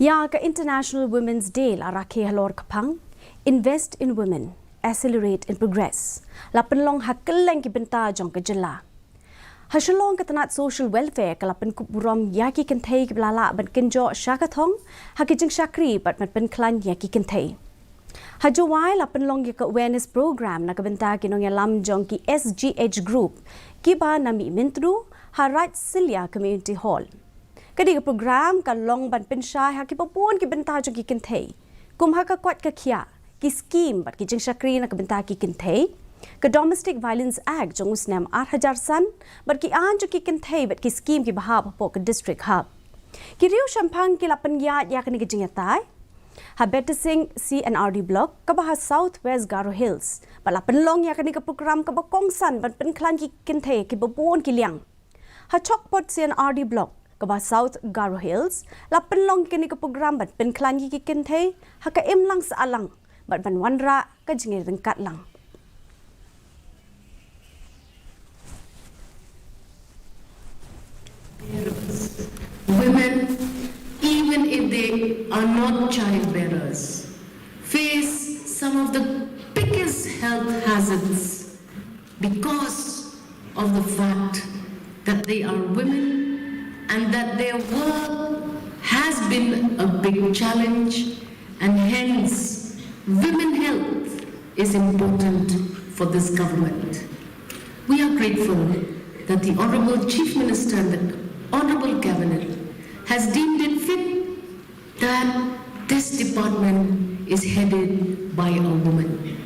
Ya ke International Women's Day la Rakhe halor kapang, invest in women, accelerate in progress. La penlong ha Kylleng ki benta jong ke Jylla. Ha shalong ke tanat social welfare ke la pen kuburom yaki kentai ki blala ban kenjo syakathong, ha ki jeng syakri bat mat pen klan yaki kentai. Ha jawai la penlong ki awareness program na ke benta ki nong lam jong ki SGH group, ki ba nami mintru ha right Silia Community Hall. Kadi ke program ka long ban pensyai ha ki papun ki benta jong ki kentai. Kum ha ka kwat ka kia ki scheme bat ki jeng syakri na ke benta ki kentai. Ke Domestic Violence Act jong usnam 8,000 san bat ki an jong ki kentai bat ki scheme ki bahab po ke district hub. Ki riu shampang ki lapan ya ya kani ke jeng yatai. Ha better sing CNRD block ka bah Southwest Garo Hills. Bat lapan long ya kani ke program ka ba kongsan bat pen klan ki kentai ki babun ki liang. Ha chokpot CNRD block ke South Garo Hills, la penlong kini ke program bat pen klan ki kentai, ha ka imlang sa alang, bat ban wanra ka jingir dengkat lang. Women, even if they are not childbearers, face some of the biggest health hazards because of the fact that they are women and that their work has been a big challenge, and hence women health is important for this government. We are grateful that the Honourable Chief Minister and the Honourable Cabinet has deemed it fit that this department is headed by a woman.